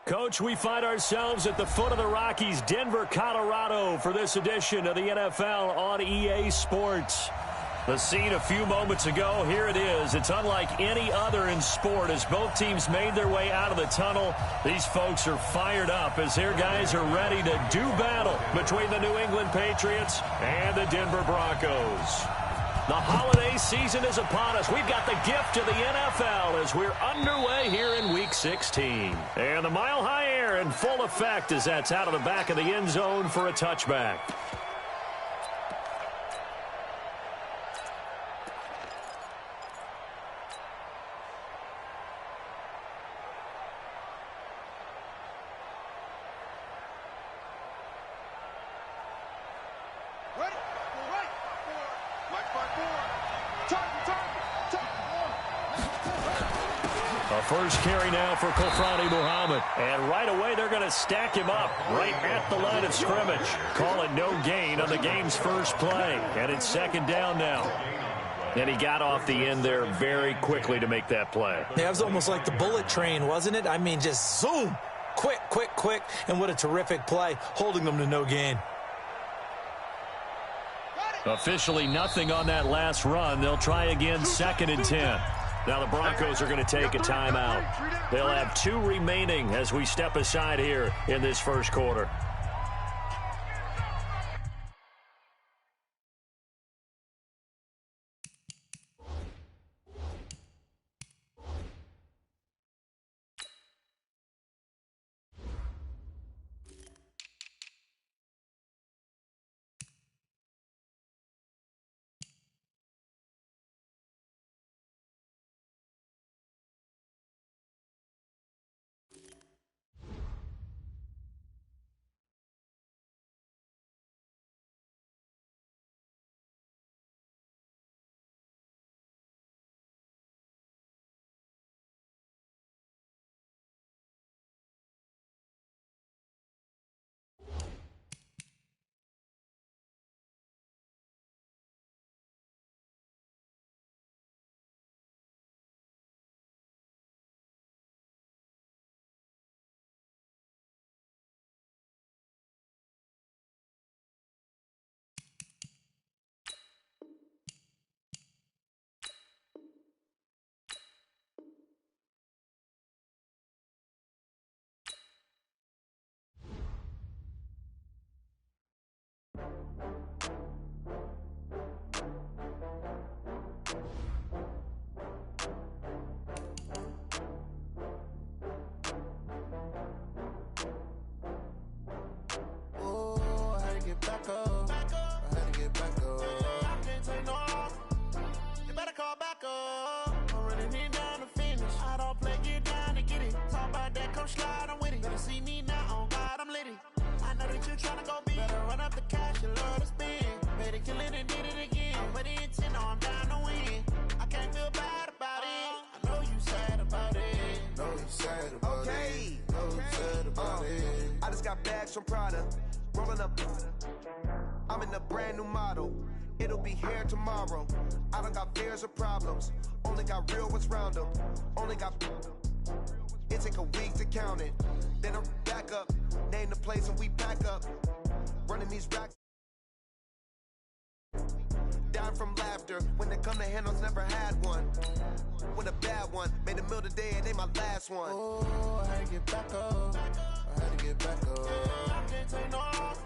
Coach, we find ourselves at the foot of the Rockies, Denver, Colorado, for this edition of the NFL on EA Sports. The scene a few moments ago, here it is. It's unlike any other in sport as both teams made their way out of the tunnel. These folks are fired up as their guys are ready to do battle between the New England Patriots and the Denver Broncos. The holiday season is upon us. We've got the gift of the NFL as we're underway here in Week 16. And the mile-high air in full effect as that's out of the back of the end zone for a touchback. First carry now for Kofrani Muhammad. And right away, they're going to stack him up right at the line of scrimmage. Call it no gain on the game's first play. And it's second down now. And he got off the end there very quickly to make that play. Yeah, it was almost like the bullet train, wasn't it? I mean, just zoom. Quick, quick, quick. And what a terrific play, holding them to no gain. Officially nothing on that last run. They'll try again, 2nd and 10. Now the Broncos are going to take a timeout. They'll have 2 remaining as we step aside here in this first quarter. From Prada, rolling up. I'm in a brand new model. It'll be here tomorrow. I don't got fears or problems. Only got real what's round them. Only got. It take a week to count it. Then I'm back up. Name the place and we back up. Running these racks. Down from laughter. When it come to handles, never had one. With a bad one. Made a meal today and they my last one. Oh, I had to get back up. I had to get back up. I can't take no off.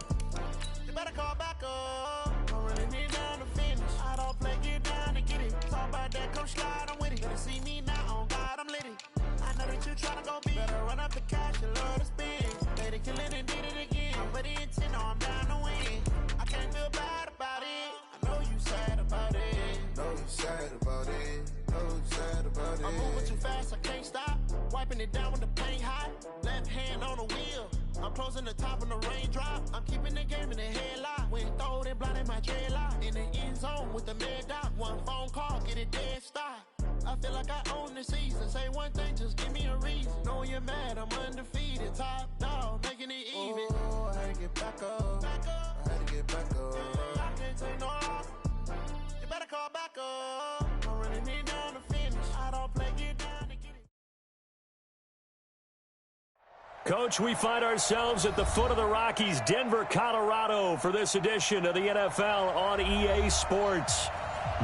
You better call back up. I'm running it down to finish. I don't play, get down to get it. Talk about that, come slide, I'm with it. Better see me now, on God, I'm litty. I know that you tryna go big. Better run up the cash, you love to spend. Made it, kill it, and did it again. I'm ready and 10, no, I'm down to win. I can't feel bad about it. I know you sad about it. Know you sad about it. Know you sad about it. I'm moving too fast, I can't stop. Wiping it down with the paint hot. Left hand on the wheel. I'm closing the top on the raindrop. I'm keeping the game in the headlock. When throwed and blinded my dreadlock. In the end zone with the mad dot. One phone call, get it dead stop. I feel like I own the season. Say one thing, just give me a reason. Knowing you're mad, I'm undefeated. Top dog, making it even. Oh, I had to get back up. I had to get back up. I can't take no off. You better call back up. I'm running it down to finish. I don't play, get down to get it. Coach, we find ourselves at the foot of the Rockies, Denver, Colorado, for this edition of the NFL on EA Sports.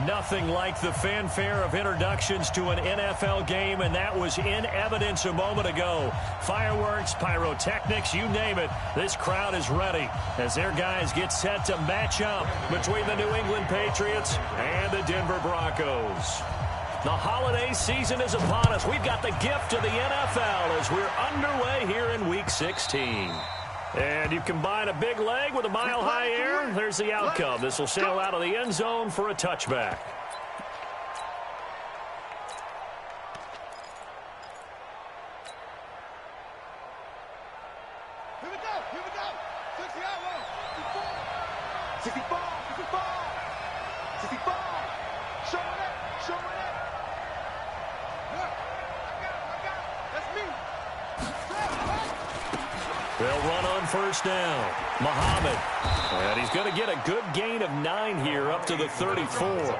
Nothing like the fanfare of introductions to an NFL game, and that was in evidence a moment ago. Fireworks, pyrotechnics, you name it. This crowd is ready as their guys get set to match up between the New England Patriots and the Denver Broncos. The holiday season is upon us. We've got the gift of the NFL as we're underway here in Week 16. And you combine a big leg with a mile-high air, there's the outcome. This will sail out of the end zone for a touchback. Here we go, here we go. 60 out, 64, 64. Show it, show it. They'll run on first down. Muhammad. And he's going to get a good gain of 9 here up to the 34.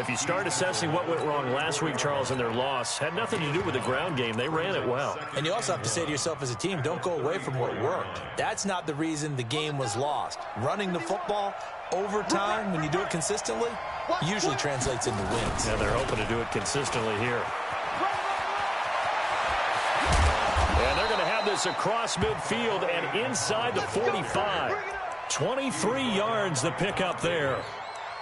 If you start assessing what went wrong last week, Charles, in their loss, had nothing to do with the ground game. They ran it well. And you also have to say to yourself as a team, don't go away from what worked. That's not the reason the game was lost. Running the football over time, when you do it consistently, usually translates into wins. And they're hoping to do it consistently here. And they're going to have this across midfield and inside the 45. 23 yards the pickup there.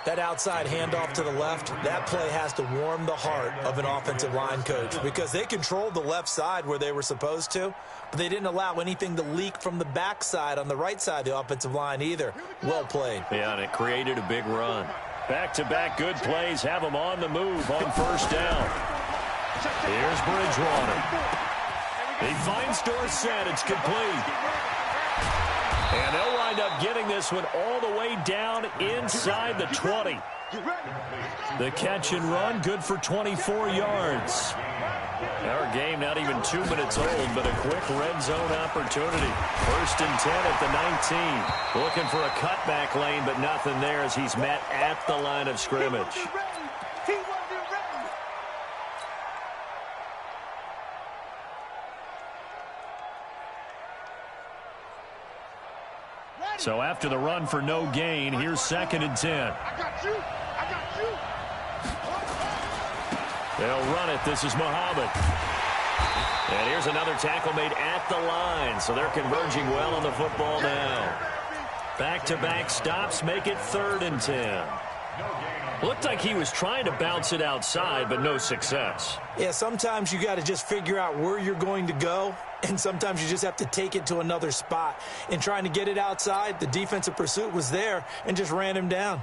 That outside handoff to the left, that play has to warm the heart of an offensive line coach because they controlled the left side where they were supposed to, but they didn't allow anything to leak from the backside on the right side of the offensive line either. Well played. Yeah, and it created a big run. Back-to-back good plays have them on the move on first down. Here's Bridgewater. He finds Dorsett. It's complete. And they'll wind up getting this one all the way down inside the 20. The catch and run, good for 24 yards. Our game not even 2 minutes old, but a quick red zone opportunity. 1st and 10 at the 19. Looking for a cutback lane, but nothing there as he's met at the line of scrimmage. So after the run for no gain, here's 2nd and 10. I got you. I got you. They'll run it. This is Muhammad. And here's another tackle made at the line. So they're converging well on the football now. Back-to-back stops make it 3rd and 10. Looked like he was trying to bounce it outside, but no success. Yeah, sometimes you got to just figure out where you're going to go, and sometimes you just have to take it to another spot. In trying to get it outside, the defensive pursuit was there and just ran him down.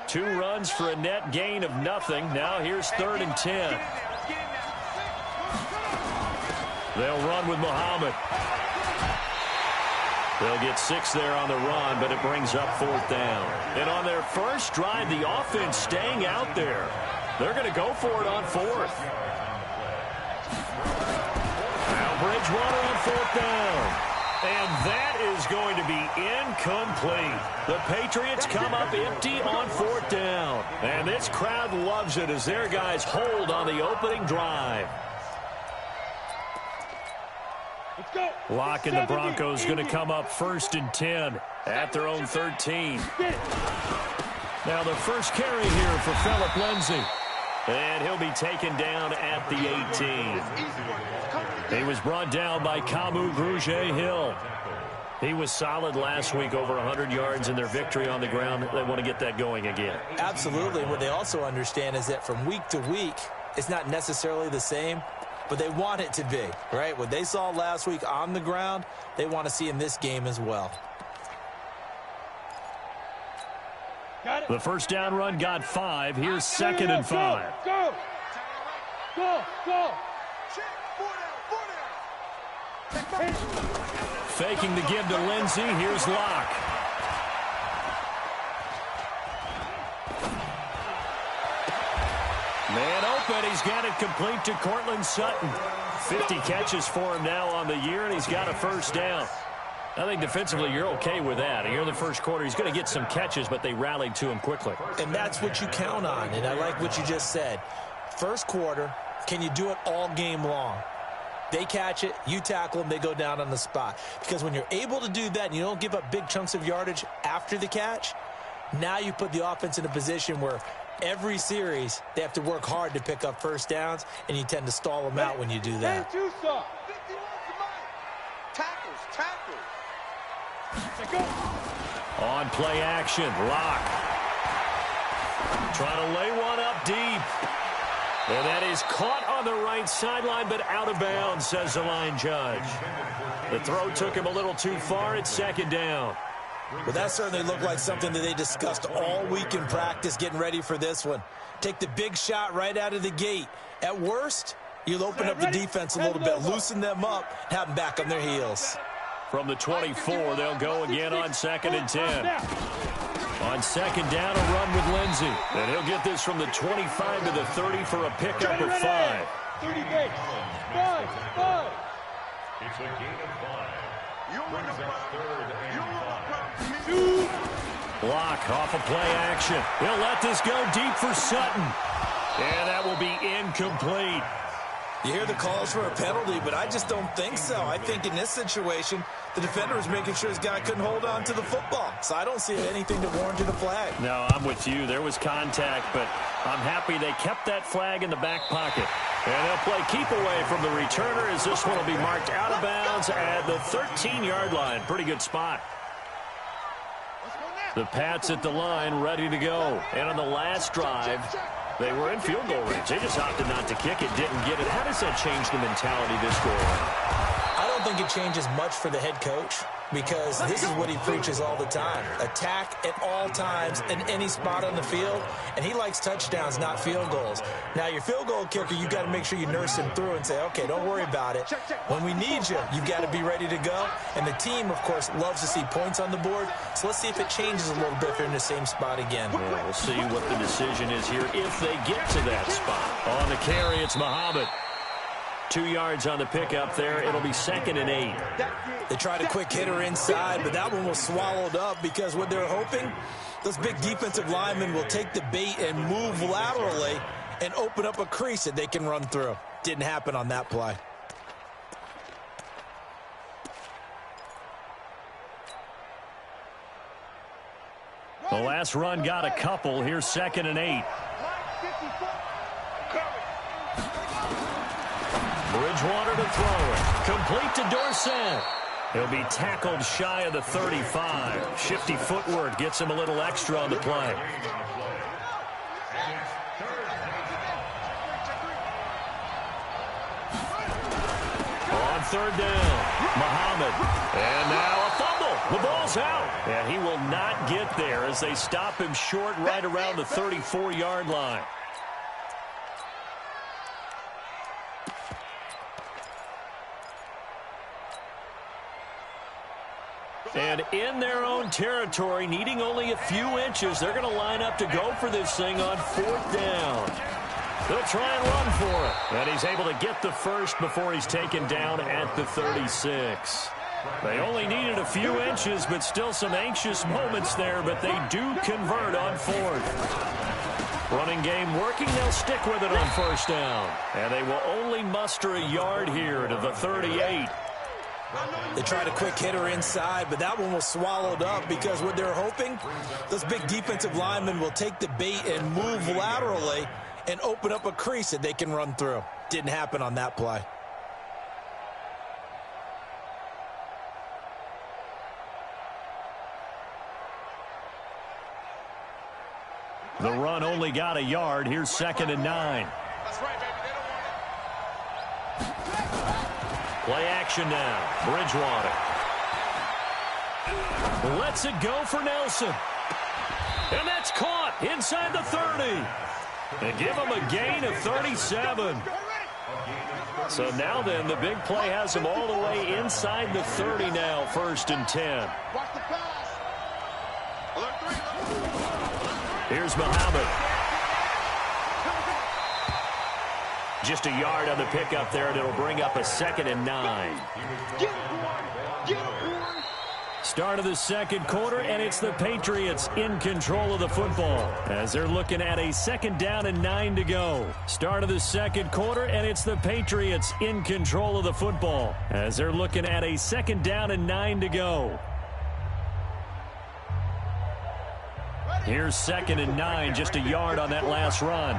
2 runs for a net gain of nothing. Now here's 3rd and 10. They'll run with Muhammad. They'll get 6 there on the run, but it brings up 4th down. And on their first drive, the offense staying out there. They're going to go for it on 4th. Now Bridgewater on 4th down. And that is going to be incomplete. The Patriots come up empty on 4th down. And this crowd loves it as their guys hold on the opening drive. Locke and the Broncos going to come up 1st and 10 at their own 13. Now the first carry here for Phillip Lindsay. And he'll be taken down at the 18. He was brought down by Kamu Grugier-Hill. He was solid last week, over 100 yards in their victory on the ground. They want to get that going again. Absolutely. What they also understand is that from week to week, it's not necessarily the same, but they want it to be, right? What they saw last week on the ground, they want to see in this game as well. The first down run got 5. Here's 2nd and 5. Go. Faking the give to Lindsay. Here's Locke. Man open. He's got it complete to Cortland Sutton. 50 catches for him now on the year, and he's got a first down. I think defensively you're okay with that. Here in the first quarter, he's going to get some catches, but they rallied to him quickly. And that's what you count on, and I like what you just said. First quarter, Can you do it all game long? They catch it, you tackle them, they go down on the spot. Because when you're able to do that and you don't give up big chunks of yardage after the catch, now you put the offense in a position where every series they have to work hard to pick up first downs, and you tend to stall them out when you do that. On play action, Locke. Trying to lay one up deep. And that is caught on the right sideline, but out of bounds, says the line judge. The throw took him a little too far. It's second down. Well, that certainly looked like something that they discussed all week in practice getting ready for this one. Take the big shot right out of the gate. At worst, you'll open up the defense a little bit, loosen them up, and have them back on their heels. From the 24, they'll go again on 2nd and 10. On second down, a run with Lindsey. And he'll get this from the 25 to the 30 for a pickup of 5. 30 days. 5. It's a gain of 5. Brings up 3rd and 5. Block off a play action. He'll let this go deep for Sutton. And that will be incomplete. You hear the calls for a penalty, but I just don't think so. I think in this situation, the defender was making sure his guy couldn't hold on to the football. So I don't see anything to warrant a flag. No, I'm with you. There was contact, but I'm happy they kept that flag in the back pocket. And they'll play keep away from the returner as this one will be marked out of bounds at the 13-yard line. Pretty good spot. The Pats at the line ready to go. And on the last drive, they were in field goal range. They just opted not to kick it, didn't get it. How does that change the mentality this go around? I don't think it changes much for the head coach because this is what he preaches all the time. Attack at all times in any spot on the field, and he likes touchdowns, not field goals. Now, your field goal kicker, you've got to make sure you nurse him through and say, okay, don't worry about it. When we need you, you've got to be ready to go. And the team, of course, loves to see points on the board. So let's see if it changes a little bit if they're in the same spot again. Yeah, we'll see what the decision is here if they get to that spot. On the carry, it's Muhammad. 2 yards on the pickup there. It'll be 2nd and 8. They tried a quick hitter inside, but that one was swallowed up because what they're hoping, those big defensive linemen will take the bait and move laterally and open up a crease that they can run through. Didn't happen on that play. The last run got a couple. Here's 2nd and 8. Bridgewater to throw it. Complete to Dorsett. He'll be tackled shy of the 35. Shifty footwork gets him a little extra on the play. On 3rd down, Muhammad. And now a fumble. The ball's out. And he will not get there as they stop him short right around the 34-yard line. And in their own territory, needing only a few inches, they're going to line up to go for this thing on 4th down. They'll try and run for it. And he's able to get the first before he's taken down at the 36. They only needed a few inches, but still some anxious moments there, but they do convert on 4th. Running game working, they'll stick with it on 1st down. And they will only muster a yard here to the 38. They tried a quick hitter inside, but that one was swallowed up because what they're hoping, those big defensive linemen will take the bait and move laterally and open up a crease that they can run through. Didn't happen on that play. The run only got a yard. Here's 2nd and 9. Play action now. Bridgewater. Lets it go for Nelson. And that's caught inside the 30. And give him a gain of 37. So now then, the big play has him all the way inside the 30 now, 1st and 10. Here's Muhammad. Just a yard on the pickup there, and it'll bring up a 2nd and 9. Start of the second quarter, and it's the Patriots in control of the football as they're looking at a 2nd down and 9 to go. Start of the second quarter, and it's the Patriots in control of the football as they're looking at a 2nd down and 9 to go. Here's 2nd and 9, just a yard on that last run.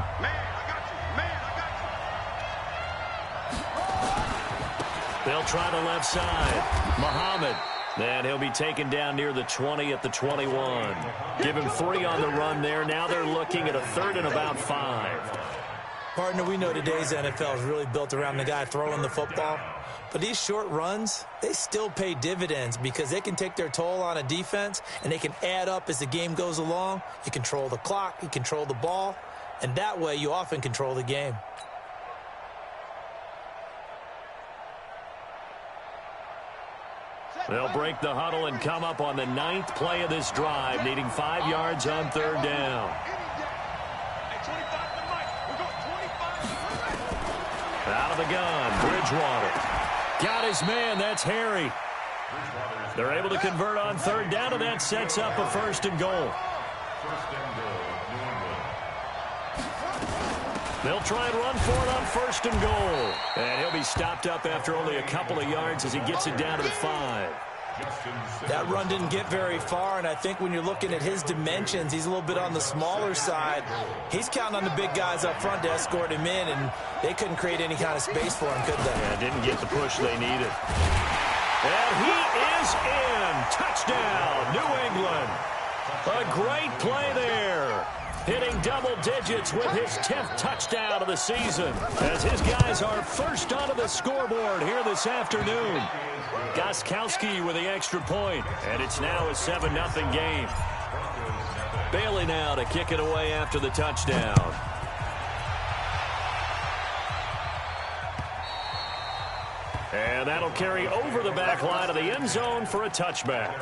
They'll try the left side. Muhammad. And he'll be taken down near the 20 at the 21. Give him 3 on the run there. Now they're looking at a 3rd and about 5. Partner, we know today's NFL is really built around the guy throwing the football. But these short runs, they still pay dividends because they can take their toll on a defense and they can add up as the game goes along. You control the clock, you control the ball, and that way you often control the game. They'll break the huddle and come up on the 9th play of this drive, needing 5 yards on 3rd down. Out of the gun, Bridgewater. Got his man, that's Harry. They're able to convert on 3rd down, and that sets up a 1st and goal. They'll try and run for it on 1st and goal. And he'll be stopped up after only a couple of yards as he gets it down to the 5. That run didn't get very far, and I think when you're looking at his dimensions, he's a little bit on the smaller side. He's counting on the big guys up front to escort him in, and they couldn't create any kind of space for him, could they? Yeah, didn't get the push they needed. And he is in. Touchdown, New England. A great play there. Hitting double digits with his 10th touchdown of the season as his guys are first onto the scoreboard here this afternoon. Gostkowski with the extra point, and it's now a 7-0 game. Bailey now to kick it away after the touchdown. And that'll carry over the back line of the end zone for a touchback.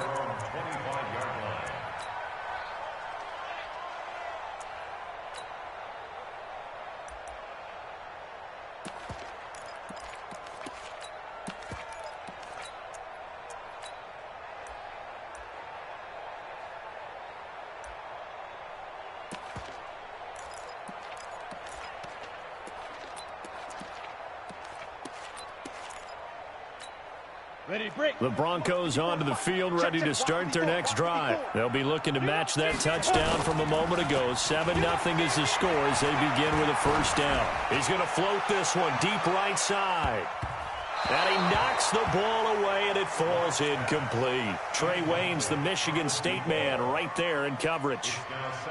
The Broncos onto the field, ready to start their next drive. They'll be looking to match that touchdown from a moment ago. 7-0 is the score as they begin with a 1st down. He's going to float this one deep right side. And he knocks the ball away, and it falls incomplete. Trey Waynes, the Michigan State man, right there in coverage.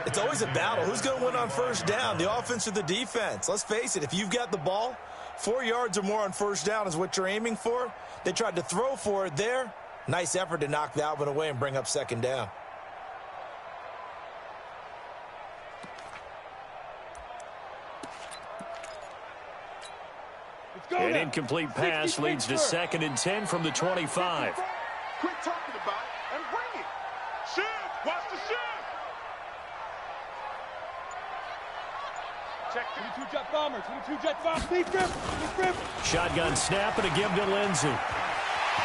It's always a battle. Who's going to win on 1st down, the offense or the defense? Let's face it, if you've got the ball, 4 yards or more on 1st down is what you're aiming for. They tried to throw for it there. Nice effort to knock that one away and bring up 2nd down. An incomplete pass leads to 2nd and 10 from the 25. Quit talking about it and bring it. Shift. Watch the shift. Check 22 jet bomber. 22 jet bomber. Lead grip. Shotgun snap and a give to Lindsey.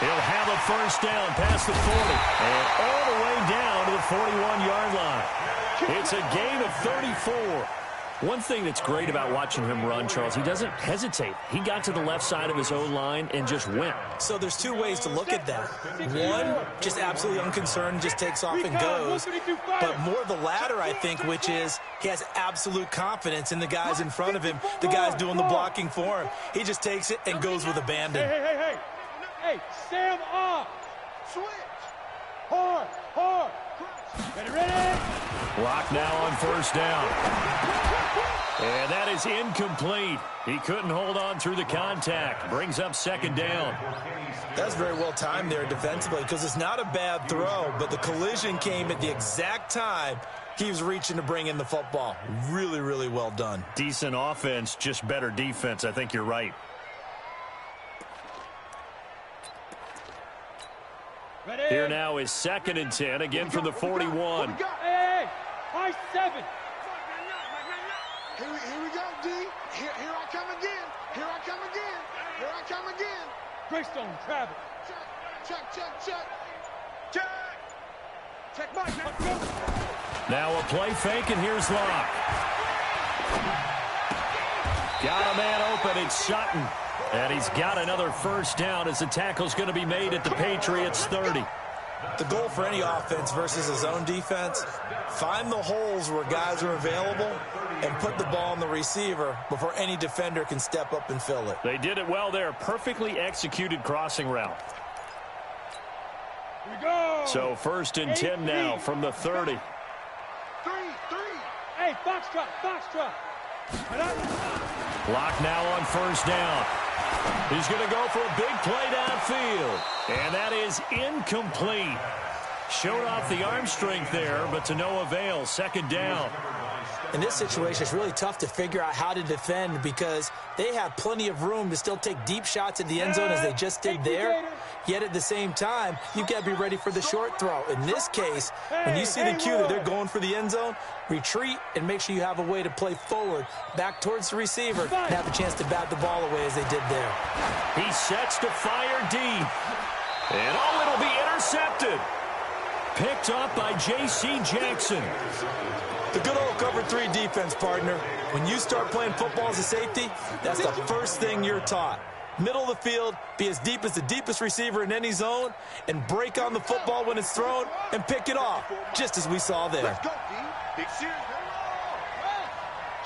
He'll have a 1st down past the 40 and all the way down to the 41-yard line. It's a gain of 34. One thing that's great about watching him run, Charles, he doesn't hesitate. He got to the left side of his own line and just went. So there's 2 ways to look at that. One, just absolutely unconcerned, just takes off and goes. But more the latter, I think, which is he has absolute confidence in the guys in front of him, the guys doing the blocking for him. He just takes it and goes with abandon. Hey, Sam off. Switch. Hard. Ready. Block now on 1st down. And that is incomplete. He couldn't hold on through the contact. Brings up 2nd down. That's very well timed there defensively because it's not a bad throw, but the collision came at the exact time he was reaching to bring in the football. Really, really well done. Decent offense, just better defense. I think you're right. Ready. Here now is 2nd and 10, again from the 41. Hey, high 7. Here we go, D. Here I come again. Greystone, travel. Check. Check Mike. Let's go. Now a play fake, and here's Locke. Got a man open. It's Sutton. And he's got another first down as the tackle's going to be made at the Patriots' 30. The goal for any offense versus a zone defense, find the holes where guys are available and put the ball on the receiver before any defender can step up and fill it. They did it well there. Perfectly executed crossing route. Here we go. So 1st and 10 now from the 30. 3. Hey, Foxtrot. Locke now on first down. He's going to go for a big play downfield. And that is incomplete. Showed off the arm strength there, but to no avail. 2nd down. In this situation, it's really tough to figure out how to defend because they have plenty of room to still take deep shots at the end zone as they just did there. Yet at the same time, you've got to be ready for the short throw. In this case, when you see the cue that they're going for the end zone, retreat and make sure you have a way to play forward, back towards the receiver, and have a chance to bat the ball away as they did there. He sets to fire deep. And it'll be intercepted. Picked up by J.C. Jackson. The good old cover 3 defense, partner. When you start playing football as a safety, that's the first thing you're taught. Middle of the field, be as deep as the deepest receiver in any zone, and break on the football when it's thrown and pick it off, just as we saw there. Let's go, D. Big series.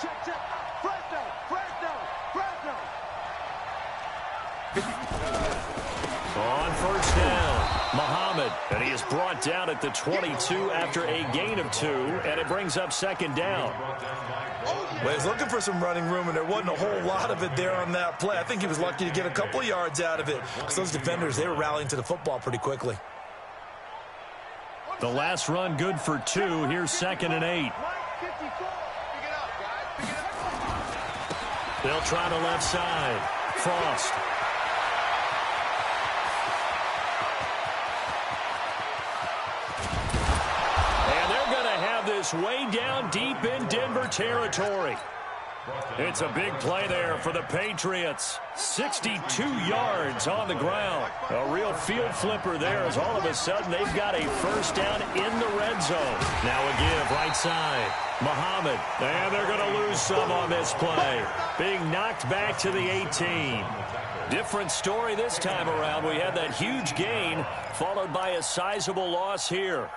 Check. On first down, Muhammad, and he is brought down at the 22 after a gain of 2, and it brings up 2nd down. Well, he was looking for some running room, and there wasn't a whole lot of it there on that play. I think he was lucky to get a couple of yards out of it because those defenders, they were rallying to the football pretty quickly. The last run good for 2. Here's 2nd and 8. They'll try the left side. Frost. This way down deep in Denver territory. It's a big play there for the Patriots. 62 yards on the ground. A real field flipper there as all of a sudden they've got a first down in the red zone. Now a give right side. Muhammad. And they're going to lose some on this play. Being knocked back to the 18. Different story this time around. We had that huge gain followed by a sizable loss here.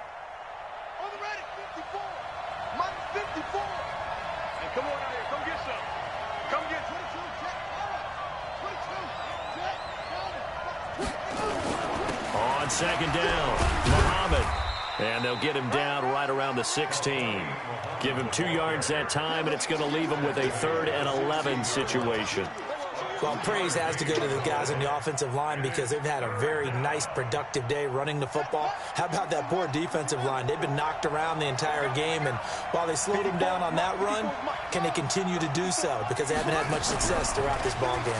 Come on out here. Come get some. Come get 22. On 2nd down, Muhammad. And they'll get him down right around the 16. Give him 2 yards that time, and it's going to leave him with a 3rd and 11 situation. Well, praise has to go to the guys on the offensive line because they've had a very nice, productive day running the football. How about that poor defensive line? They've been knocked around the entire game, and while they slowed them down on that run, can they continue to do so? Because they haven't had much success throughout this ball game.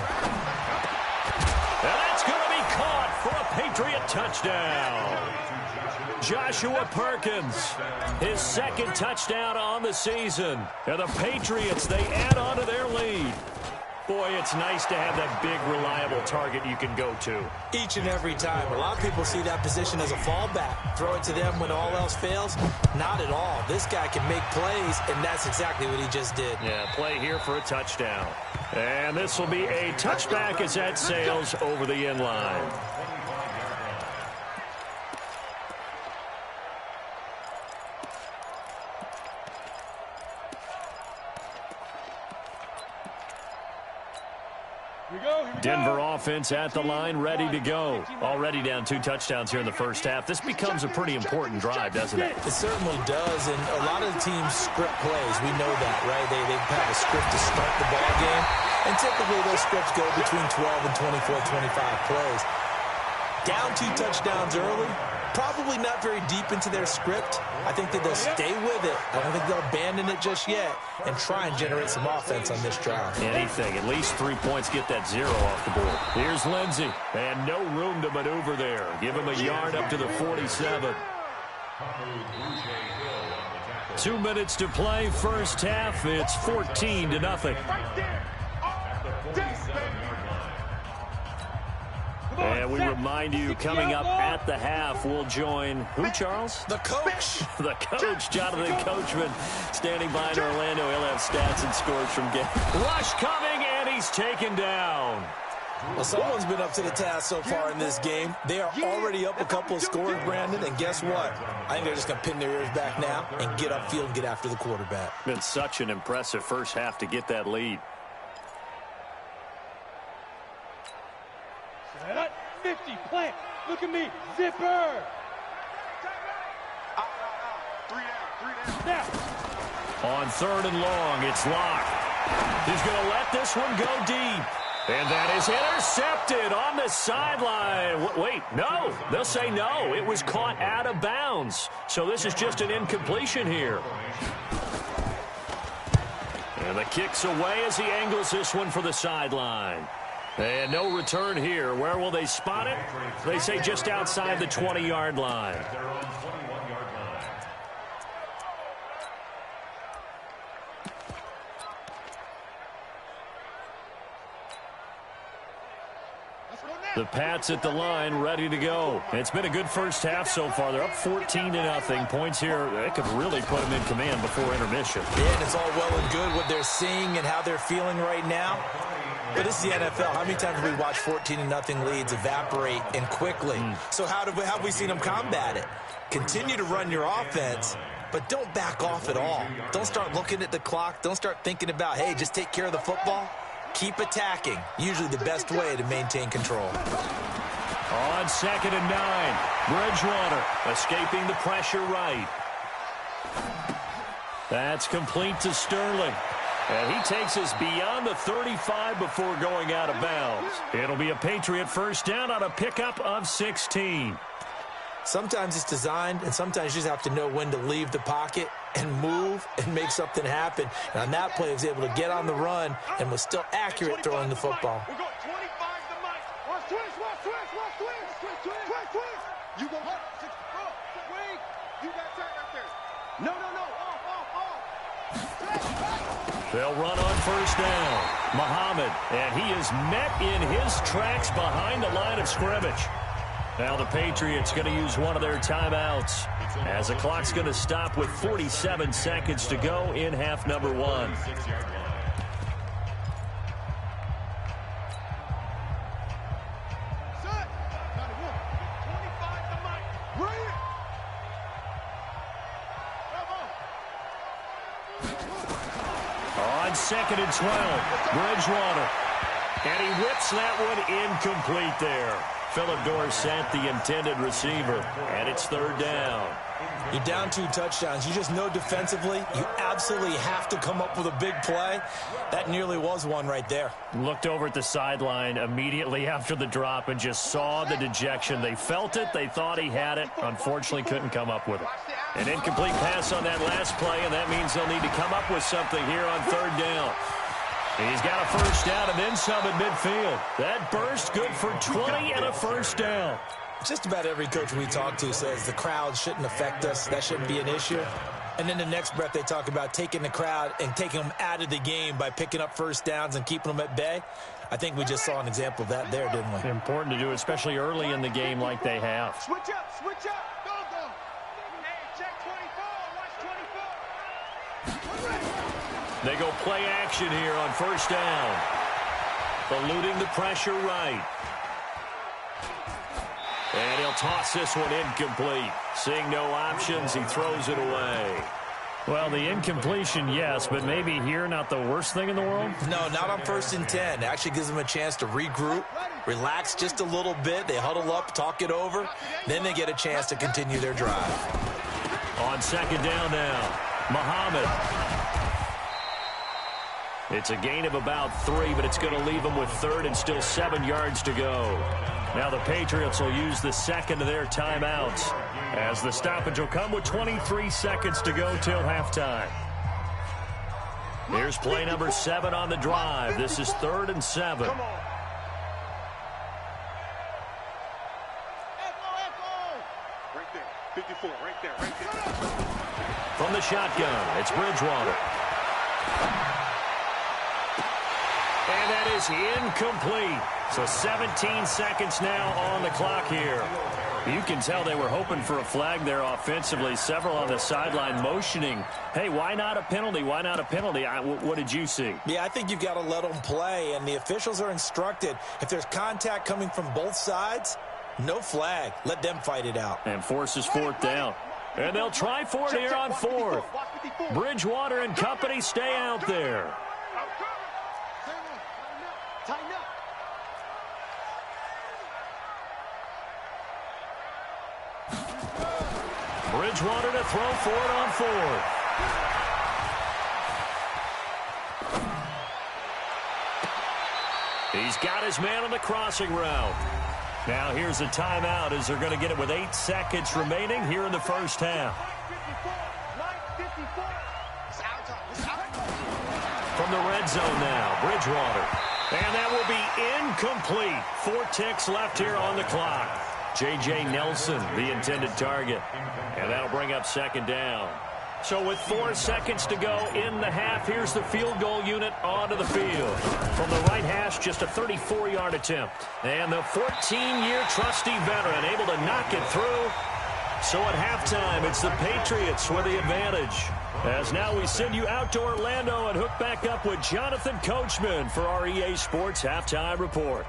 And that's going to be caught for a Patriot touchdown. Joshua Perkins, his 2nd touchdown on the season. And the Patriots, they add on to their lead. Boy, it's nice to have that big, reliable target you can go to. Each and every time. A lot of people see that position as a fallback. Throw it to them when all else fails. Not at all. This guy can make plays, and that's exactly what he just did. Yeah, play here for a touchdown. And this will be a touchback as that sails over the end line. Denver offense at the line, ready to go. Already down 2 touchdowns here in the first half. This becomes a pretty important drive, doesn't it? It certainly does, and a lot of the teams script plays. We know that, right? They have a script to start the ball game, and typically those scripts go between 12 and 24, 25 plays. Down 2 touchdowns early, probably not very deep into their script. I think that they'll stay with it. I don't think they'll abandon it just yet and try and generate some offense on this drive. Anything. At least 3 points, get that 0 off the board. Here's Lindsey. And no room to maneuver there. Give him a yard up to the 47. 2 minutes to play. First half. It's 14-0. And we remind you, coming up at the half, we'll join who, Charles? The coach. The coach, Jonathan Coachman, standing by in Orlando. He'll have stats and scores from game. Rush coming, and he's taken down. Well, someone's been up to the task so far in this game. They are already up a couple of scores, Brandon, and guess what? I think they're just going to pin their ears back now and get upfield and get after the quarterback. Been such an impressive first half to get that lead. 50, plant. Look at me. Zipper. 3 down. Now. On 3rd and long, it's locked. He's going to let this one go deep. And that is intercepted on the sideline. Wait, no. They'll say no. It was caught out of bounds. So this is just an incompletion here. And the kick's away as he angles this one for the sideline. And no return here. Where will they spot it? They say just outside the 20-yard line. The Pats at the line, ready to go. It's been a good first half so far. They're up 14-0. Points here, they could really put them in command before intermission. Yeah, and it's all well and good what they're seeing and how they're feeling right now. But this is the NFL. How many times have we watched 14-0 leads evaporate and quickly? So how have we seen them combat it? Continue to run your offense, but don't back off at all. Don't start looking at the clock. Don't start thinking about, hey, just take care of the football. Keep attacking. Usually the best way to maintain control. On 2nd and 9, Bridgewater escaping the pressure right. That's complete to Sterling. And he takes us beyond the 35 before going out of bounds. It'll be a Patriot first down on a pickup of 16. Sometimes it's designed, and sometimes you just have to know when to leave the pocket and move and make something happen. And on that play, he was able to get on the run and was still accurate throwing the football. We got 25 to Mike. Watch twist. You go hard. 6 wait. You got time right there. No. Off. They'll run on first down. Muhammad, and he is met in his tracks behind the line of scrimmage. Now the Patriots going to use one of their timeouts as the clock's going to stop with 47 seconds to go in half number 1. On 2nd and 12, Bridgewater. And he whips that one incomplete there. Philip Dorsett, the intended receiver, and it's 3rd down. You're down 2 touchdowns. You just know defensively you absolutely have to come up with a big play. That nearly was one right there. Looked over at the sideline immediately after the drop and just saw the dejection. They felt it. They thought he had it. Unfortunately, couldn't come up with it. An incomplete pass on that last play, and that means they'll need to come up with something here on 3rd down. He's got a first down and then some at midfield. That burst good for 20 and a first down. Just about every coach we talk to says the crowd shouldn't affect us. That shouldn't be an issue. And then the next breath they talk about taking the crowd and taking them out of the game by picking up first downs and keeping them at bay. I think we just saw an example of that there, didn't we? Important to do, especially early in the game like they have. Switch up. Go. Hey, check 24. Watch 24. They go play action here on first down. Eluding the pressure right. And he'll toss this one incomplete. Seeing no options, he throws it away. Well, the incompletion, yes, but maybe here not the worst thing in the world? No, not on 1st and 10. It actually gives them a chance to regroup, relax just a little bit. They huddle up, talk it over. Then they get a chance to continue their drive. On 2nd down now, Muhammad. It's a gain of about 3, but it's going to leave them with 3rd and still 7 yards to go. Now the Patriots will use the second of their timeouts as the stoppage will come with 23 seconds to go till halftime. Here's play number 7 on the drive. This is 3rd and 7. Come on. Right there. 54. Right there. From the shotgun, it's Bridgewater. And that is incomplete. So 17 seconds now on the clock here. You can tell they were hoping for a flag there offensively. Several on the sideline motioning, hey, why not a penalty? Why not a penalty? What did you see? Yeah, I think you've got to let them play, and the officials are instructed. If there's contact coming from both sides, no flag. Let them fight it out. And forces fourth down. And they'll try for it here on fourth. Bridgewater and company stay out there. Bridgewater to throw for it on fourth. He's got his man on the crossing route. Now here's a timeout as they're going to get it with 8 seconds remaining here in the first half. From the red zone now, Bridgewater. And that will be incomplete. 4 ticks left here on the clock. J.J. Nelson, the intended target. And that'll bring up second down. So with 4 seconds to go in the half, here's the field goal unit onto the field. From the right hash, just a 34-yard attempt. And the 14-year trusty veteran able to knock it through. So at halftime, it's the Patriots with the advantage. As now we send you out to Orlando and hook back up with Jonathan Coachman for our EA Sports Halftime Report.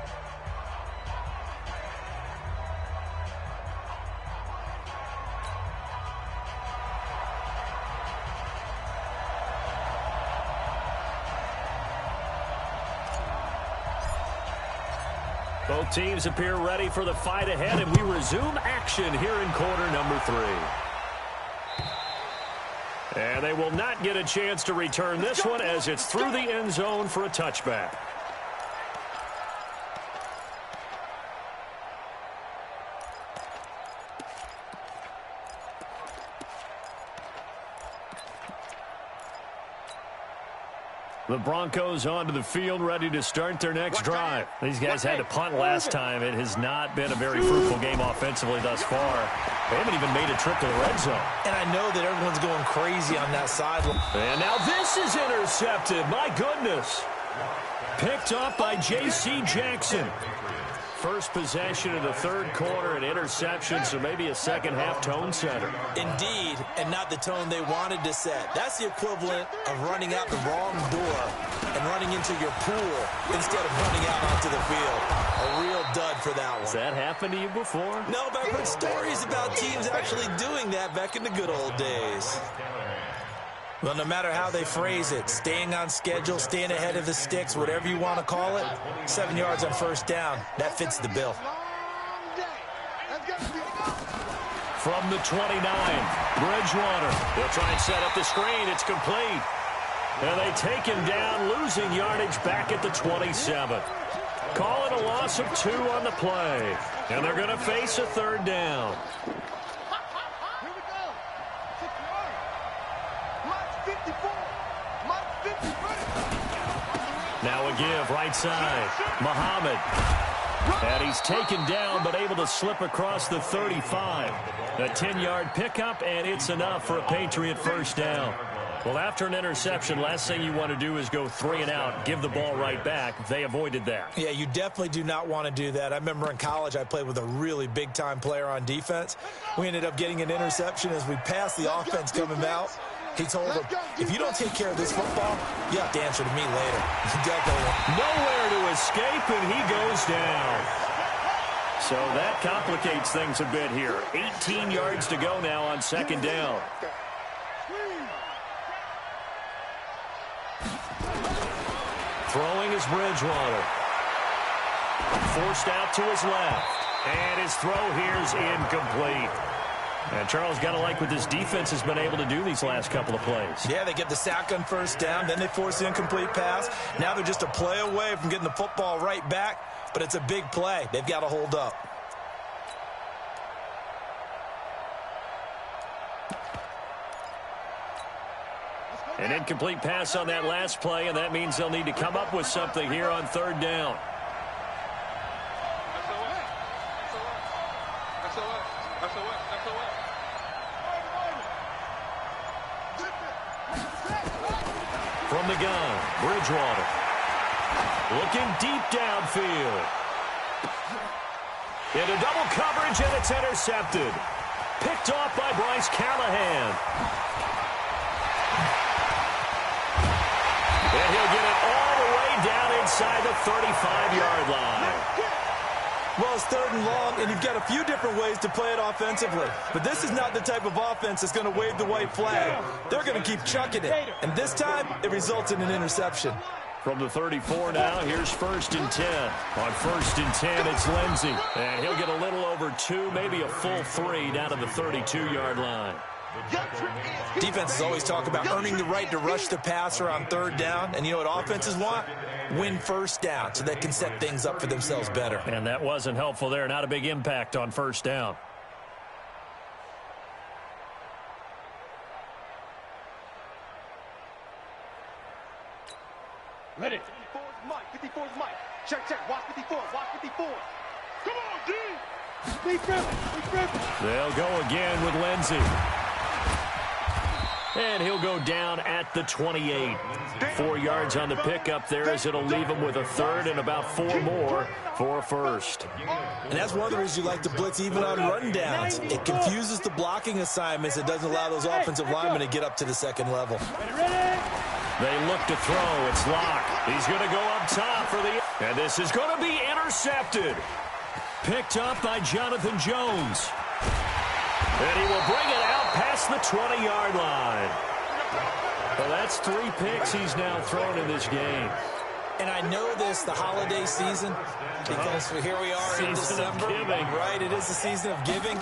Both teams appear ready for the fight ahead, and we resume action here in quarter number 3. And they will not get a chance to return this one as it's through the end zone for a touchback. The Broncos onto the field, ready to start their next drive. These guys had to punt last time. It has not been a very fruitful game offensively thus far. They haven't even made a trip to the red zone. And I know that everyone's going crazy on that sideline. And now this is intercepted. My goodness. Picked up by J.C. Jackson. First possession of the third quarter, an interception, so maybe a second-half tone setter. Indeed, and not the tone they wanted to set. That's the equivalent of running out the wrong door and running into your pool instead of running out onto the field. A real dud for that one. Has that happened to you before? No, but I've heard stories about teams actually doing that back in the good old days. Well, no matter how they phrase it, staying on schedule, staying ahead of the sticks, whatever you want to call it, 7 yards on first down, that fits the bill. From the 29, Bridgewater. They'll try and set up the screen. It's complete. And they take him down, losing yardage back at the 27. Call it a loss of 2 on the play. And they're going to face a third down. Now a give, right side. Muhammad. And he's taken down, but able to slip across the 35. A 10-yard pickup, and it's enough for a Patriot first down. Well, after an interception, last thing you want to do is go 3 and out, give the ball right back. They avoided that. Yeah, you definitely do not want to do that. I remember in college I played with a really big-time player on defense. We ended up getting an interception as we passed the offense coming out. He told him, if you don't take care of this football, you have to answer to me later. Nowhere to escape, and he goes down. So that complicates things a bit here. 18 yards to go now on second down. Throwing is Bridgewater. Forced out to his left. And his throw here is incomplete. And Charles, got to like what this defense has been able to do these last couple of plays. Yeah, they get the sack on first down, then they force the incomplete pass. Now they're just a play away from getting the football right back, but it's a big play. They've got to hold up. An incomplete pass on that last play, and that means they'll need to come up with something here on third down. From the gun, Bridgewater. Looking deep downfield. Into double coverage, and it's intercepted. Picked off by Bryce Callahan. And he'll get it all the way down inside the 35-yard line. Well, it's 3rd and long, and you've got a few different ways to play it offensively. But this is not the type of offense that's going to wave the white flag. They're going to keep chucking it. And this time, it results in an interception. From the 34 now, here's 1st and 10. On 1st and 10, it's Lindsey. And he'll get a little over 2, maybe a full 3 down to the 32-yard line. Defenses always talk about earning the right to rush the passer on 3rd down. And you know what offenses want? Win 1st down so they can set things up for themselves better. And that wasn't helpful there. Not a big impact on 1st down. Let it. 54's Mike. 54's Mike. Check. Watch 54. Watch 54. Come on, D. Steve Griffin. They'll go again with Lindsey. And he'll go down at the 28. 4 yards on the pickup there as it'll leave him with a 3rd and about 4 more for a 1st. And that's one of the reasons you like to blitz even on rundowns. It confuses the blocking assignments. It doesn't allow those offensive linemen to get up to the 2nd level. They look to throw. It's Locke. He's going to go up top for the... And this is going to be intercepted. Picked up by Jonathan Jones. And he will bring it out past the 20-yard line. Well, that's 3 picks he's now thrown in this game. And I know this, the holiday season, because here we are in December. Right, it is the season of giving.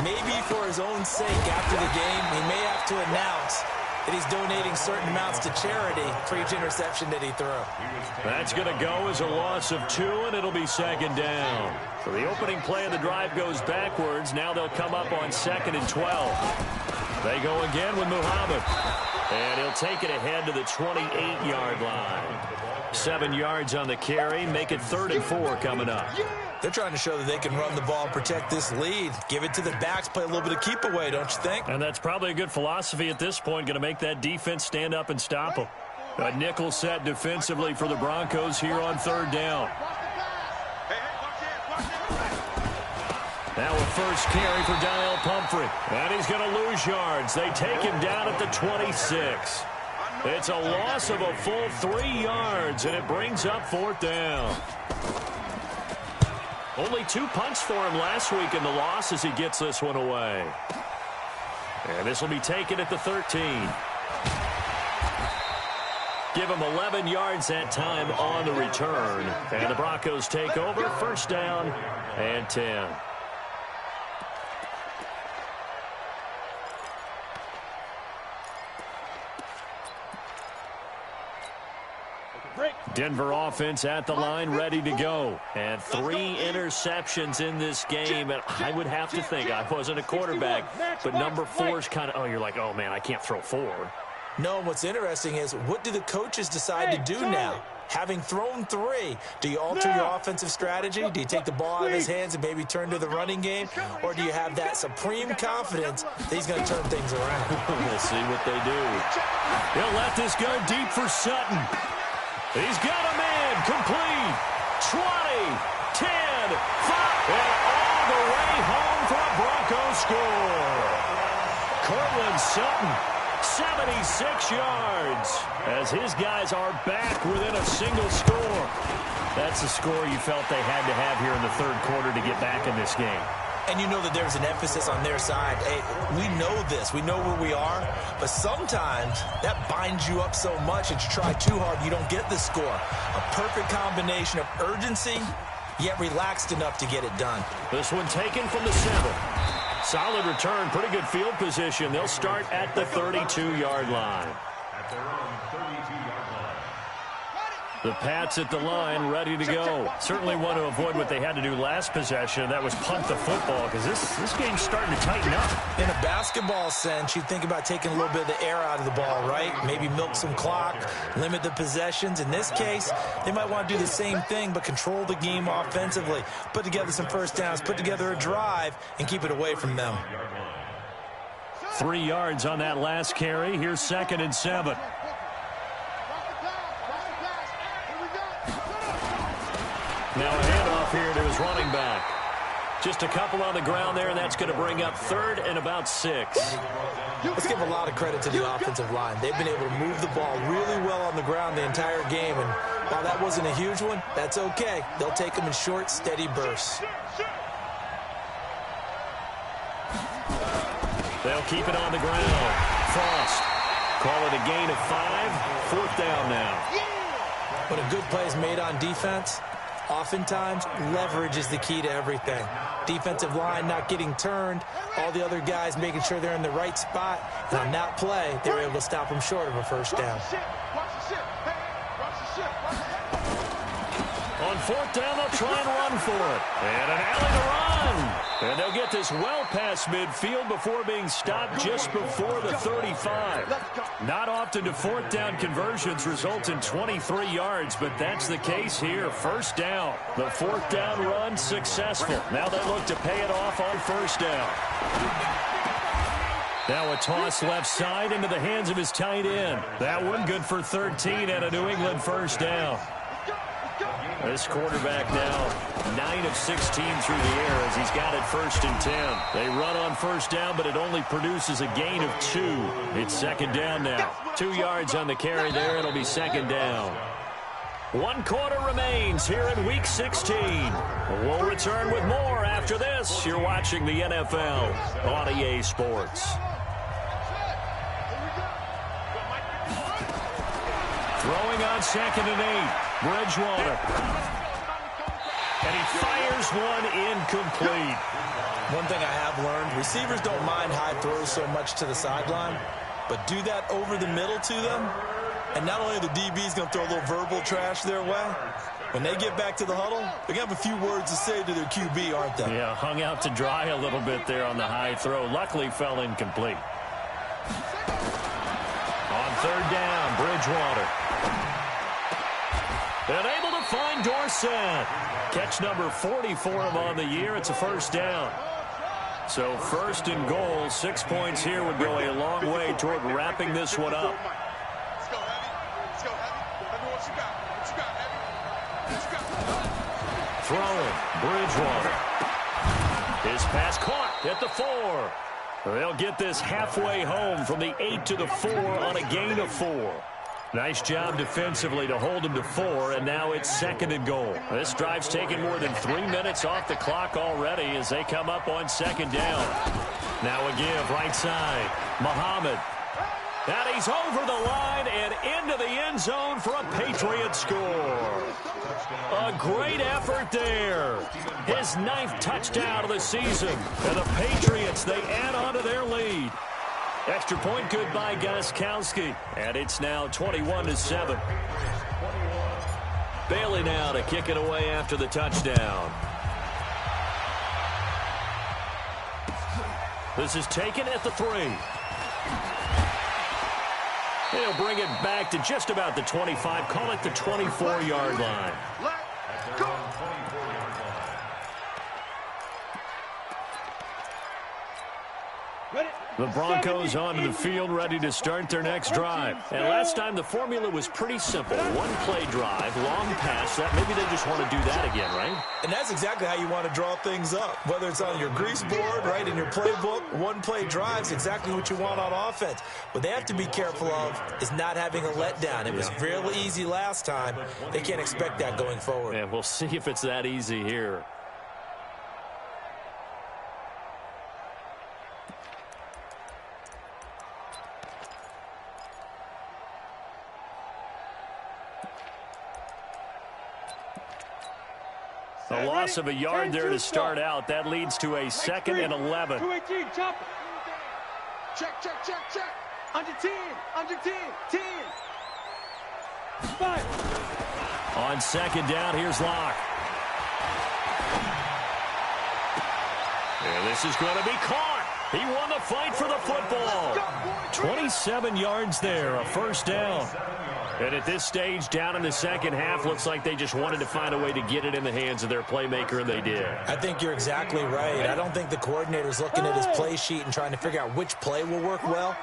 Maybe for his own sake after the game, he may have to announce that he's donating certain amounts to charity for each interception that he threw. That's going to go as a loss of 2, and it'll be 2nd down. So the opening play of the drive goes backwards. Now they'll come up on 2nd and 12. They go again with Muhammad. And he'll take it ahead to the 28-yard line. 7 yards on the carry. Make it 3rd and 4 coming up. They're trying to show that they can run the ball and protect this lead. Give it to the backs, play a little bit of keep away, don't you think? And that's probably a good philosophy at this point, going to make that defense stand up and stop them. A nickel set defensively for the Broncos here on 3rd down. Now a first carry for Daniel Pumphrey. And he's going to lose yards. They take him down at the 26. It's a loss of a full 3 yards, and it brings up 4th down. Only 2 punts for him last week in the loss as he gets this one away. And this will be taken at the 13. Give him 11 yards that time on the return. And the Broncos take over. 1st down and 10. Denver offense at the line, ready to go. And 3 interceptions in this game. And I would have to think, I wasn't a quarterback, but number 4 is kind of, oh, you're like, oh, man, I can't throw 4. No, what's interesting is, what do the coaches decide to do now? Having thrown 3, do you alter your offensive strategy? Do you take the ball out of his hands and maybe turn to the running game? Or do you have that supreme confidence that he's going to turn things around? We'll see what they do. He'll let this go deep for Sutton. He's got a man complete. 20, 10, 5, and all the way home for a Broncos score. Courtland Sutton, 76 yards, as his guys are back within a single score. That's the score you felt they had to have here in the 3rd quarter to get back in this game. And you know that there's an emphasis on their side. Hey, we know this. We know where we are. But sometimes that binds you up so much that you try too hard, you don't get the score. A perfect combination of urgency, yet relaxed enough to get it done. This one taken from the 7. Solid return, pretty good field position. They'll start at the 32-yard line. At their own 32-yard line. The Pats at the line, ready to go. Certainly want to avoid what they had to do last possession, and that was punt the football, because this game's starting to tighten up. In a basketball sense, you think about taking a little bit of the air out of the ball, right? Maybe milk some clock, limit the possessions. In this case, they might want to do the same thing, but control the game offensively. Put together some 1st downs, put together a drive, and keep it away from them. 3 yards on that last carry. Here's 2nd and 7. Now a handoff here to his running back. Just a couple on the ground there, and that's going to bring up third and about 6. Let's give a lot of credit to the offensive line. They've been able to move the ball really well on the ground the entire game, and while that wasn't a huge one, that's okay. They'll take them in short, steady bursts. They'll keep it on the ground. Frost. Call it a gain of 5. 4th down now. When a good play is made on defense, oftentimes leverage is the key to everything. Defensive line not getting turned, all the other guys making sure they're in the right spot, and on that play, they were able to stop them short of a first down. On 4th down, they'll try and run for it. And an alley to run. And they'll get this well past midfield before being stopped just before the 35. Not often do 4th down conversions result in 23 yards, but that's the case here. 1st down. The 4th down run successful. Now they look to pay it off on 1st down. Now a toss left side into the hands of his tight end. That one good for 13 and a New England 1st down. This quarterback now 9 of 16 through the air as he's got it 1st and 10. They run on 1st down, but it only produces a gain of 2. It's 2nd down now. 2 yards on the carry there. It'll be 2nd down. 1 quarter remains here in Week 16. We'll return with more after this. You're watching the NFL on EA Sports. Throwing on 2nd and 8. Bridgewater. And he fires one incomplete. One thing I have learned, receivers don't mind high throws so much to the sideline, but do that over the middle to them, and not only are the DBs going to throw a little verbal trash their way, when they get back to the huddle, they're going to have a few words to say to their QB, aren't they? Yeah, hung out to dry a little bit there on the high throw. Luckily fell incomplete. On 3rd down, Bridgewater. And able to find Dorsett. Catch number 40 for him on the year. It's a 1st down. So 1st and goal. 6 points here would go a long way toward wrapping this one up. Let's go, Heavy. Let's go, Heavy. Let me know what you got. What you got, Heavy? What you got? Throwing. Bridgewater. His pass caught at the 4. They'll get this halfway home from the 8 to the 4 on a gain of 4. Nice job defensively to hold him to 4, and now it's 2nd and goal. This drive's taken more than 3 minutes off the clock already as they come up on 2nd down. Now a give right side. Muhammad. And he's over the line and into the end zone for a Patriot score. A great effort there. His 9th touchdown of the season. And the Patriots, they add on to their lead. Extra point good by Gostkowski. And it's now 21-7. Bailey now to kick it away after the touchdown. This is taken at the 3. They'll bring it back to just about the 25. Call it the 24-yard line. Let's go. The Broncos onto the field ready to start their next drive. And last time the formula was pretty simple. 1-play drive, long pass. Maybe they just want to do that again, right? And that's exactly how you want to draw things up. Whether it's on your grease board, right, in your playbook, 1-play drive's exactly what you want on offense. What they have to be careful of is not having a letdown. It was real easy last time. They can't expect that going forward. And we'll see if it's that easy here. A loss of a yard there to start out. That leads to a 2nd and 11. 218, chop it. Check, check, check, check. Under 10, under 10, 10. 5. On 2nd down, here's Locke. And this is going to be caught. He won the fight for the football. 27 yards there, a 1st down. And at this stage, down in the second half, looks like they just wanted to find a way to get it in the hands of their playmaker, and they did. I think you're exactly right. I don't think the coordinator's looking at his play sheet and trying to figure out which play will work well.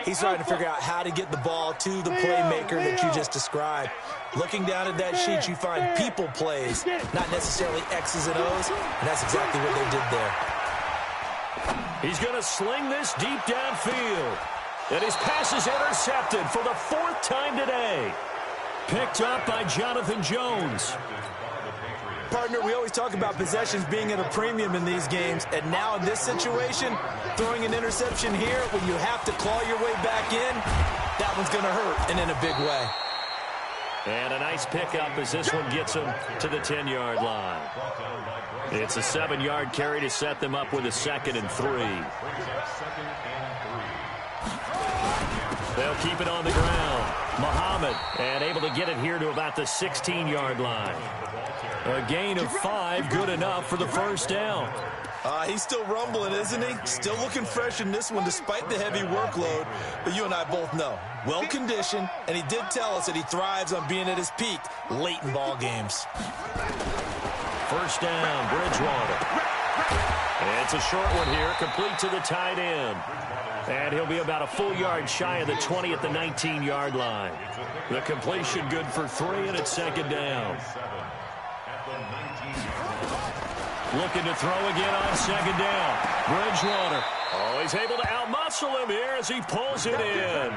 He's trying to figure out how to get the ball to the playmaker that you just described. Looking down at that sheet, you find people plays, not necessarily X's and O's, and that's exactly what they did there. He's going to sling this deep downfield. And his pass is intercepted for the 4th time today. Picked up by Jonathan Jones. Partner, we always talk about possessions being at a premium in these games, and now in this situation, throwing an interception here when you have to claw your way back in, that one's going to hurt, and in a big way. And a nice pickup as this one gets him to the 10-yard line. It's a 7-yard carry to set them up with a 2nd and 3. They'll keep it on the ground. Muhammad, and able to get it here to about the 16-yard line. A gain of 5, good enough for the first down. He's still rumbling, isn't he? Still looking fresh in this one despite the heavy workload. But you and I both know, well-conditioned, and he did tell us that he thrives on being at his peak late in ball games. First down, Bridgewater. It's a short one here, complete to the tight end. And he'll be about a full yard shy of the 20 at the 19-yard line. The completion good for 3, and it's 2nd down. Looking to throw again on 2nd down. Bridgewater. Oh, he's able to outmuscle him here as he pulls it in.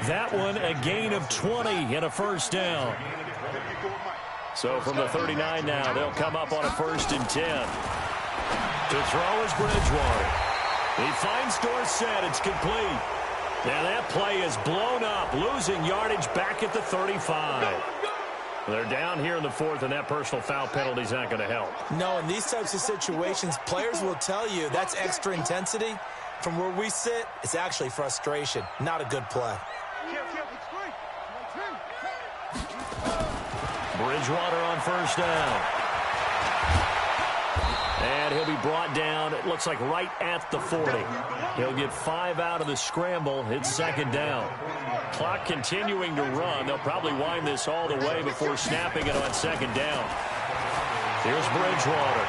That one a gain of 20 and a first down. So from the 39 now, they'll come up on a 1st and 10. To throw is Bridgewater. He finds Dorsett. It's complete. Now that play is blown up, losing yardage back at the 35. They're down here in the 4th, and that personal foul penalty is not going to help. No, in these types of situations, players will tell you that's extra intensity. From where we sit, it's actually frustration. Not a good play. Bridgewater on first down. And he'll be brought down, it looks like right at the 40. He'll get 5 out of the scramble. It's 2nd down. Clock continuing to run. They'll probably wind this all the way before snapping it on 2nd down. Here's Bridgewater.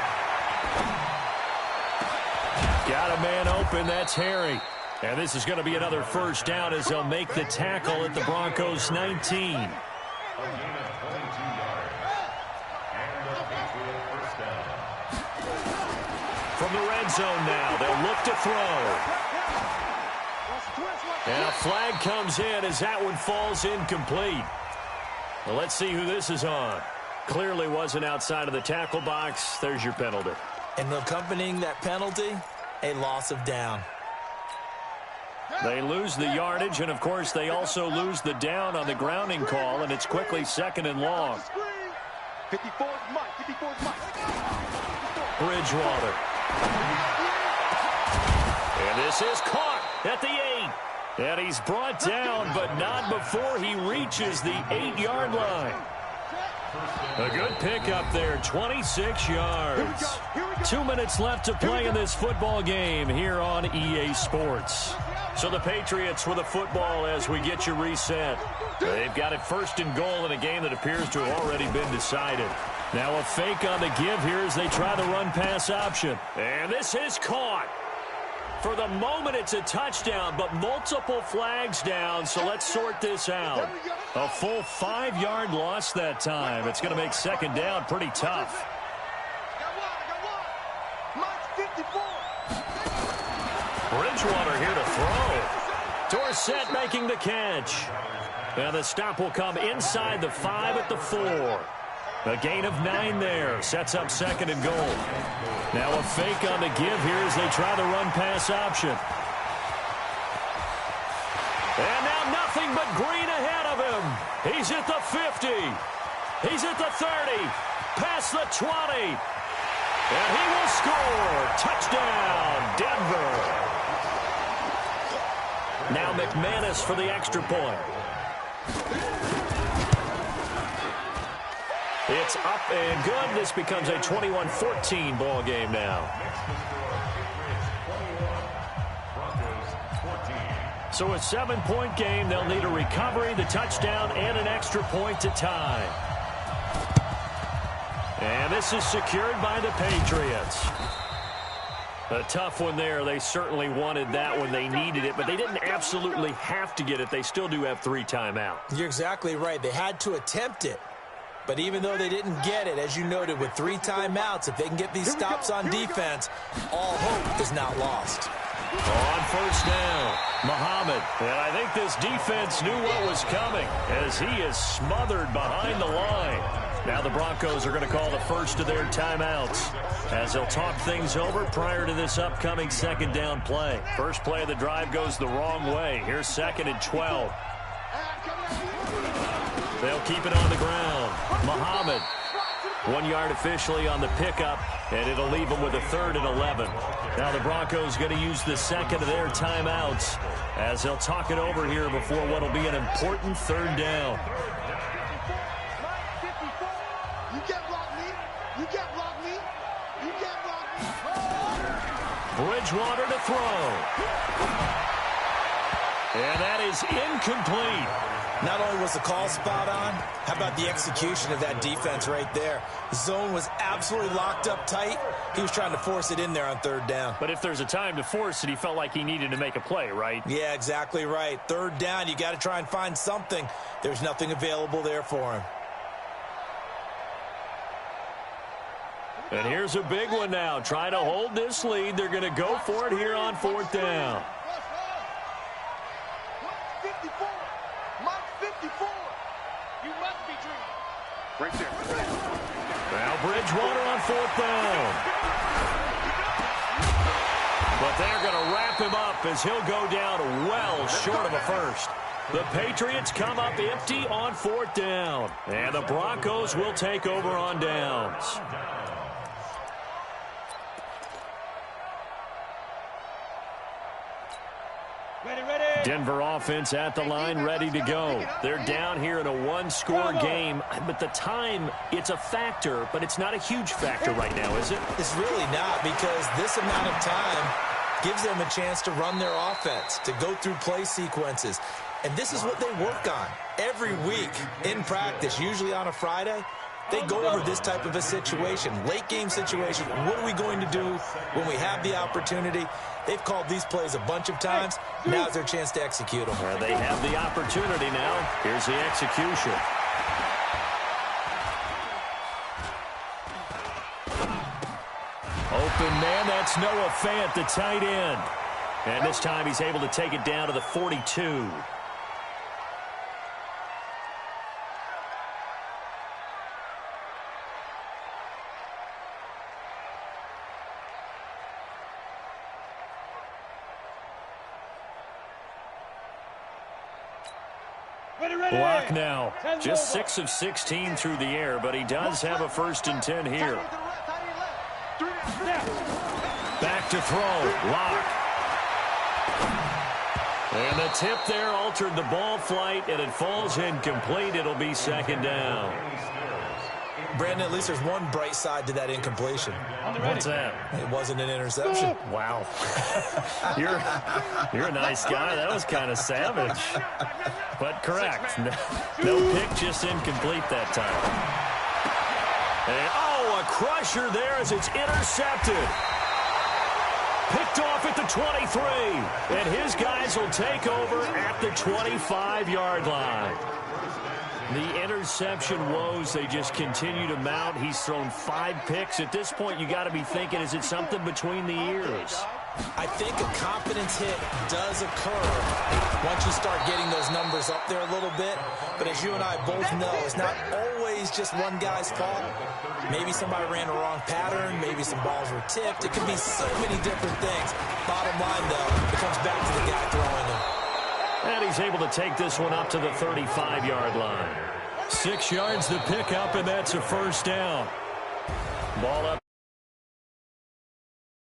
Got a man open. That's Harry. And this is going to be another first down as they'll make the tackle at the Broncos' 19. From the red zone now, they'll look to throw. And a flag comes in as that one falls incomplete. Well, let's see who this is on. Clearly wasn't outside of the tackle box. There's your penalty. And accompanying that penalty, a loss of down. They lose the yardage, and, of course, they also lose the down on the grounding call, and it's quickly 2nd and long. 54 Mike. 54 Mike. Bridgewater. And this is caught at the 8. And he's brought down, but not before he reaches the 8-yard line. A good pickup there, 26 yards. 2 minutes left to play in this football game here on EA Sports. So the Patriots with a football as we get you reset. They've got it 1st and goal in a game that appears to have already been decided. Now a fake on the give here as they try the run-pass option. And this is caught. For the moment, it's a touchdown, but multiple flags down, so let's sort this out. A full 5-yard loss that time. It's going to make 2nd down pretty tough. Bridgewater here to throw. Dorsett making the catch. And the stop will come inside the 5 at the 4. A gain of 9 there. Sets up 2nd and goal. Now a fake on the give here as they try the run-pass option. And now nothing but green ahead of him. He's at the 50. He's at the 30. Past the 20. And he will score. Touchdown, Denver. Now McManus for the extra point. It's up and good. This becomes a 21-14 ball game now. So a 7-point game. They'll need a recovery, the touchdown, and an extra point to tie. And this is secured by the Patriots. A tough one there. They certainly wanted that when they needed it, but they didn't absolutely have to get it. They still do have 3 timeouts. You're exactly right. They had to attempt it. But even though they didn't get it, as you noted, with 3 timeouts, if they can get these stops on defense, all hope is not lost. On first down, Muhammad. And I think this defense knew what was coming as he is smothered behind the line. Now the Broncos are going to call the first of their timeouts as they'll talk things over prior to this upcoming second down play. First play of the drive goes the wrong way. Here's 2nd and 12. They'll keep it on the ground. Muhammad, 1 yard officially on the pickup, and it'll leave them with a 3rd and 11. Now the Broncos going to use the second of their timeouts as they'll talk it over here before what will be an important 3rd down. You can't block me. You can't block me. You can't block me. Bridgewater to throw. And that is incomplete. Not only was the call spot on, how about the execution of that defense right there? The zone was absolutely locked up tight. He was trying to force it in there on 3rd down. But if there's a time to force it, he felt like he needed to make a play, right? Yeah, exactly right. 3rd down, you got to try and find something. There's nothing available there for him. And here's a big one now. Trying to hold this lead. They're going to go for it here on 4th down. 54. Mike 54. You must be dreaming. Right there. Now Bridgewater on 4th down. But they're going to wrap him up as he'll go down well short of a first. The Patriots come up empty on 4th down. And the Broncos will take over on downs. Denver offense at the line, ready to go. They're down here in a 1-score game, but the time, it's a factor, but it's not a huge factor right now, is it? It's really not, because this amount of time gives them a chance to run their offense, to go through play sequences. And this is what they work on every week in practice, usually on a Friday. They go over this type of a situation, late game situation. What are we going to do when we have the opportunity? They've called these plays a bunch of times. Now's their chance to execute them. Well, they have the opportunity now. Here's the execution. Open man, that's Noah Fant, the tight end. And this time he's able to take it down to the 42. Block now. Just 6 of 16 through the air, but he does have a 1st and 10 here. Back to throw. Lock. And the tip there altered the ball flight, and it falls incomplete. It'll be 2nd down. Brandon, at least there's one bright side to that incompletion. What's that? It wasn't an interception. Wow. You're a nice guy. That was kind of savage. But correct. No pick, just incomplete that time. And, a crusher there as it's intercepted. Picked off at the 23. And his guys will take over at the 25-yard line. The interception woes, they just continue to mount. He's thrown 5 picks. At this point, you got to be thinking, is it something between the ears? I think a confidence hit does occur once you start getting those numbers up there a little bit. But as you and I both know, it's not always just one guy's fault. Maybe somebody ran a wrong pattern. Maybe some balls were tipped. It could be so many different things. Bottom line, though, it comes back to the guy throwing them. And he's able to take this one up to the 35-yard line. 6 yards to pick up, and that's a 1st down. Ball up.